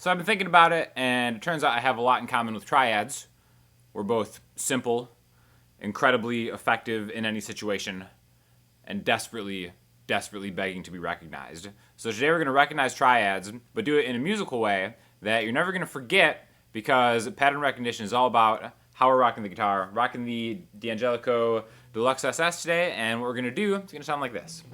So I've been thinking about it, and it turns out I have a lot in common with triads. We're both simple, incredibly effective in any situation, and desperately begging to be recognized. So today we're going to recognize triads, but do it in a musical way that you're never going to forget, because pattern recognition is all about how we're rocking the guitar. Rocking the D'angelico Deluxe SS today, and what we're going to do, it's going to sound like this.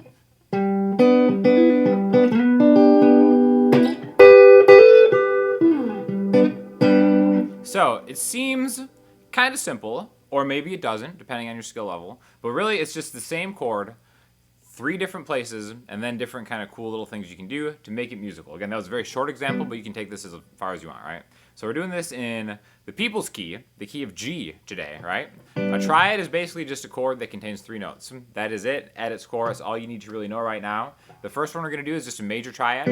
So it seems kind of simple, or maybe it doesn't, depending on your skill level, but really it's just the same chord, 3 different places, and then different kind of cool little things you can do to make it musical. Again, that was a very short example, but you can take this as far as you want, right? So we're doing this in the people's key, the key of G today, right? A triad is basically just a chord that contains 3 notes. That is it at its core. It's all you need to really know right now. The first one we're going to do is just a major triad.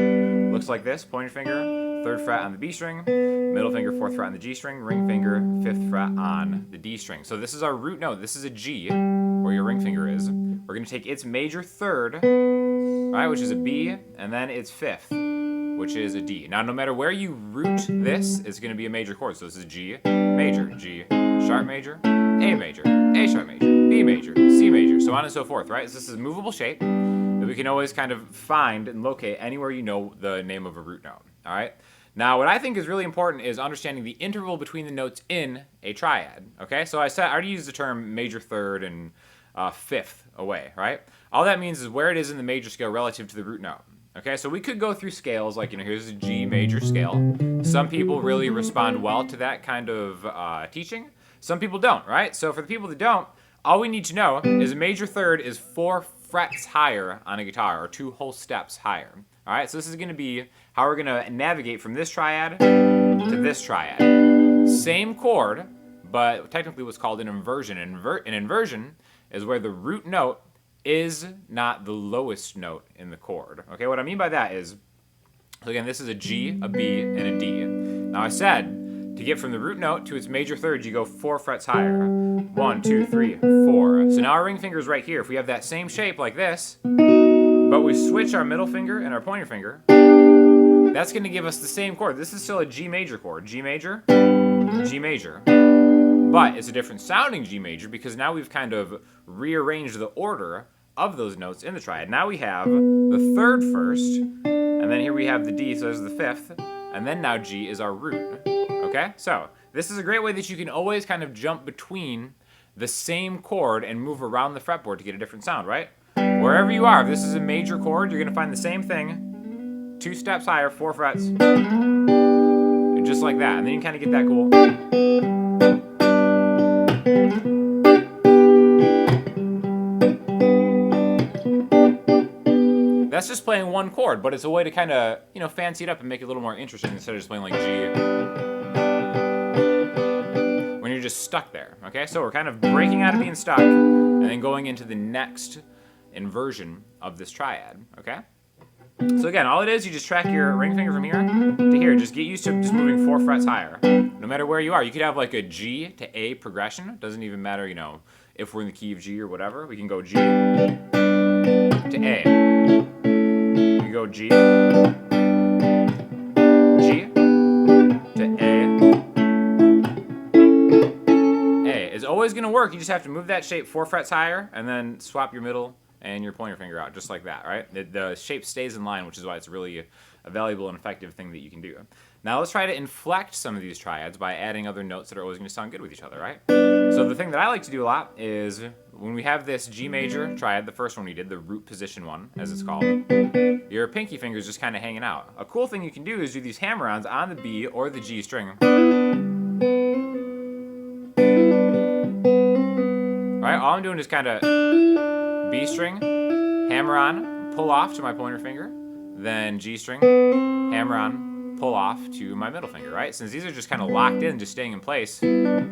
Looks like this: pointer finger, 3rd fret on the B string, middle finger, 4th fret on the G string, ring finger, 5th fret on the D string. So this is our root note. This is a G, where your ring finger is. We're going to take its major 3rd, right, which is a B, and then its 5th, which is a D. Now, no matter where you root this, it's going to be a major chord. So this is G major, G sharp major, A major, A sharp major, B major, C major, so on and so forth, right? So this is a movable shape that we can always kind of find and locate anywhere you know the name of a root note, all right? Now, what I think is really important is understanding the interval between the notes in a triad, okay? So I already used the term major 3rd and 5th away, right? All that means is where it is in the major scale relative to the root note. Okay, so we could go through scales like, here's a G major scale. Some people really respond well to that kind of teaching. Some people don't, right? So for the people that don't, all we need to know is a major 3rd is 4 frets higher on a guitar, or 2 whole steps higher. All right, so this is going to be how we're going to navigate from this triad to this triad. Same chord, but technically what's called an inversion. An inversion is where the root note is not the lowest note in the chord. Okay, what I mean by that is, so again, this is a G, a B, and a D. Now I said, to get from the root note to its major 3rd, you go 4 frets higher. 1, 2, 3, 4. So now our ring finger is right here. If we have that same shape like this, but we switch our middle finger and our pointer finger, that's going to give us the same chord. This is still a G major chord. G major, G major. But it's a different sounding G major, because now we've kind of rearranged the order of those notes in the triad. Now we have the 3rd first, and then here we have the D, so there's the 5th, and then now G is our root. Okay? So this is a great way that you can always kind of jump between the same chord and move around the fretboard to get a different sound, right? Wherever you are, if this is a major chord, you're going to find the same thing, 2 steps higher, 4 frets, just like that. And then you kind of get that cool. That's just playing one chord, but it's a way to kind of, fancy it up and make it a little more interesting instead of just playing like G when you're just stuck there, okay? So we're kind of breaking out of being stuck and then going into the next inversion of this triad, okay? So again, all it is, you just track your ring finger from here to here. Just get used to just moving 4 frets higher. No matter where you are, you could have like a G to A progression. It doesn't even matter, if we're in the key of G or whatever. We can go G to A. We go G, G to A. It's always going to work. You just have to move that shape 4 frets higher and then swap your middle and your pointer finger out, just like that, right? The shape stays in line, which is why it's really a valuable and effective thing that you can do. Now let's try to inflect some of these triads by adding other notes that are always going to sound good with each other, right? So the thing that I like to do a lot is when we have this G major triad, the first one we did, the root position one, as it's called, your pinky finger's just kind of hanging out. A cool thing you can do is do these hammer-ons on the B or the G string. Right? All I'm doing is kind of B string, hammer on, pull off to my pointer finger, then G string, hammer on, pull off to my middle finger, right? Since these are just kind of locked in, just staying in place. Okay?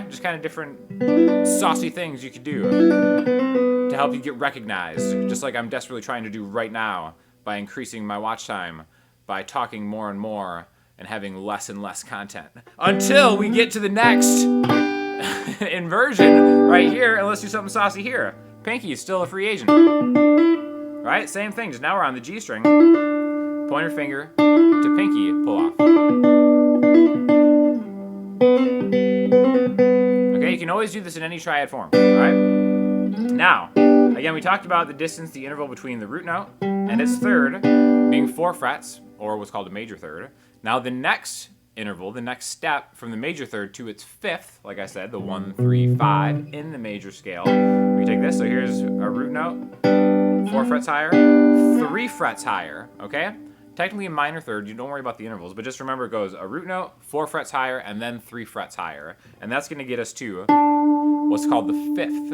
Just kind of different saucy things you could do to help you get recognized, just like I'm desperately trying to do right now by increasing my watch time, by talking more and more, and having less and less content until we get to the next inversion right here, and let's do something saucy here. Pinky is still a free agent. right? Same thing, just now we're on the G string. Pointer finger to pinky, pull off. Okay, you can always do this in any triad form, alright? Now, again, we talked about the distance, the interval between the root note and its third being 4 frets, or what's called a major third. Now the next interval, the next step from the major third to its fifth, like I said, the 1, 3, 5 in the major scale. We take this, so here's a root note, 4 frets higher, 3 frets higher, okay? Technically a minor third, you don't worry about the intervals, but just remember it goes a root note, 4 frets higher, and then 3 frets higher. And that's gonna get us to what's called the fifth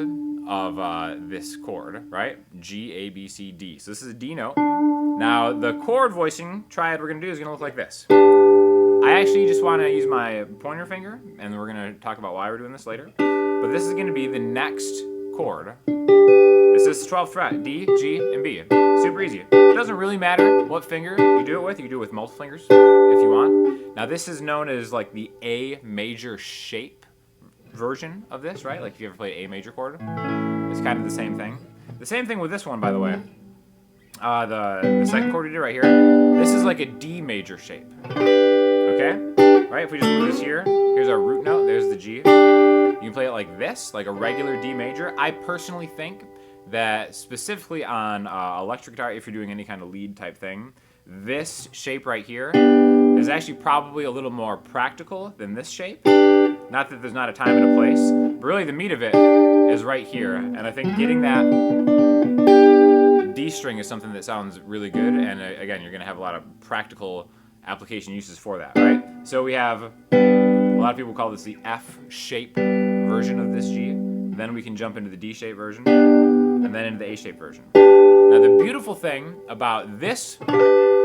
of this chord, right? G, A, B, C, D. So this is a D note. Now the chord voicing triad we're gonna do is gonna look like this. I actually just wanna use my pointer finger, and we're gonna talk about why we're doing this later. But this is gonna be the next chord. This is 12th fret, D, G, and B. Super easy. It doesn't really matter what finger you do it with. You can do it with multiple fingers if you want. Now this is known as like the A major shape version of this, right? Like if you ever played A major chord, it's kind of the same thing. The same thing with this one, by the way. The second chord we did right here, this is like a D major shape. Okay? Right? If we just move this here, here's our root note, there's the G. You can play it like this, like a regular D major. I personally think that specifically on electric guitar, if you're doing any kind of lead type thing, this shape right here is actually probably a little more practical than this shape. Not that there's not a time and a place, but really the meat of it is right here. And I think getting that D string is something that sounds really good. And again, you're gonna have a lot of practical application uses for that, right? So we have, a lot of people call this the F shape version of this G. Then we can jump into the D shape version, and then into the A shape version. Now the beautiful thing about this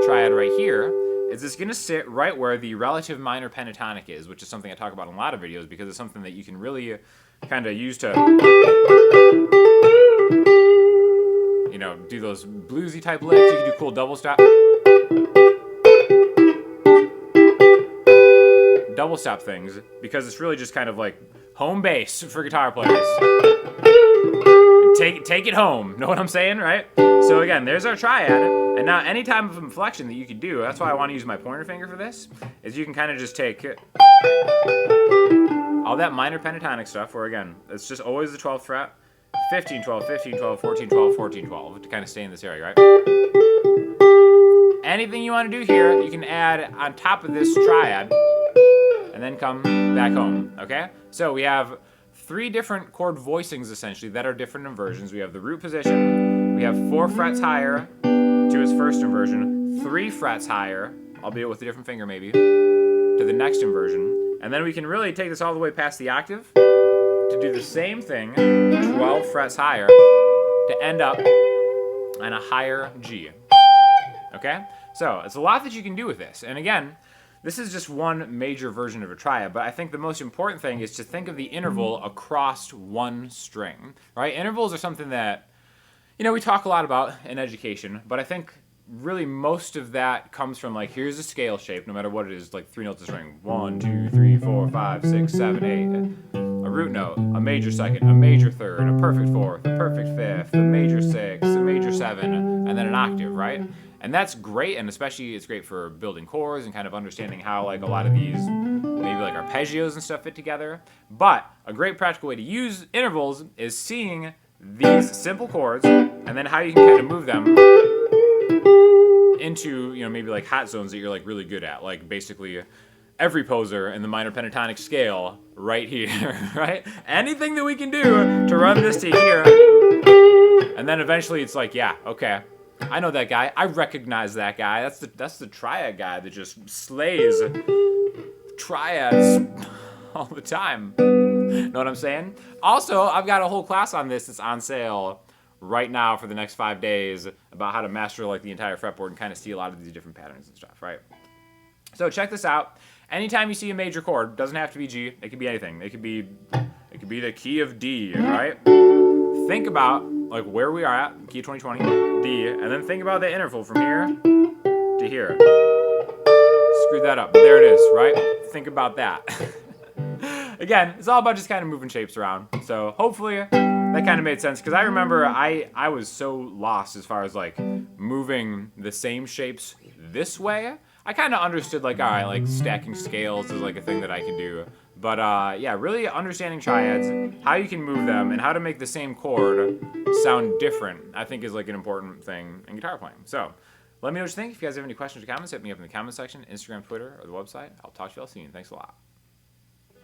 triad right here is it's gonna sit right where the relative minor pentatonic is, which is something I talk about in a lot of videos because it's something that you can really kind of use to, you know, do those bluesy type licks. You can do cool double stop. Double stop things because it's really just kind of like home base for guitar players. Take it home. Know what I'm saying, right? So again, there's our triad. And now any type of inflection that you could do, that's why I want to use my pointer finger for this, is you can kind of just take all that minor pentatonic stuff where again, it's just always the 12th fret, 15, 12, 15, 12, 14, 12, 14, 12 to kind of stay in this area, right? Anything you want to do here, you can add on top of this triad and then come back home, okay? So we have 3 different chord voicings essentially that are different inversions. We have the root position, we have 4 frets higher to its first inversion, 3 frets higher, albeit with a different finger maybe, to the next inversion. And then we can really take this all the way past the octave to do the same thing, 12 frets higher, to end up on a higher G, okay? So it's a lot that you can do with this. And again, this is just one major version of a triad, but I think the most important thing is to think of the interval across one string, right? Intervals are something that, you know, we talk a lot about in education, but I think really most of that comes from like, here's a scale shape, no matter what it is, like 3 notes a string. 1, 2, 3, 4, 5, 6, 7, 8. A root note, a major second, a major third, a perfect fourth, a perfect fifth, a major sixth, a major 7, and then an octave, right? And that's great, and especially it's great for building chords and kind of understanding how like a lot of these maybe like arpeggios and stuff fit together. But a great practical way to use intervals is seeing these simple chords and then how you can kind of move them into, you know, maybe like hot zones that you're like really good at, like basically every poser in the minor pentatonic scale right here, right? Anything that we can do to run this to here, and then eventually it's like, yeah, okay, I know that guy. I recognize that guy. That's the triad guy that just slays triads all the time. Know what I'm saying? Also, I've got a whole class on this that's on sale right now for the next 5 days about how to master like the entire fretboard and kind of see a lot of these different patterns and stuff, right? So check this out. Anytime you see a major chord, doesn't have to be G. It could be anything. It could be the key of D, right? Think about like where we are at, key of 2020, D, and then think about the interval from here to here. Screw that up. There it is, right? Think about that. Again, it's all about just kind of moving shapes around. So hopefully that kind of made sense, because I remember I was so lost as far as like moving the same shapes this way. I kind of understood like, all right, like stacking scales is like a thing that I can do. But yeah, really understanding triads, how you can move them, and how to make the same chord sound different, I think is like an important thing in guitar playing. So let me know what you think. If you guys have any questions or comments, hit me up in the comment section, Instagram, Twitter, or the website. I'll talk to you all soon. Thanks a lot.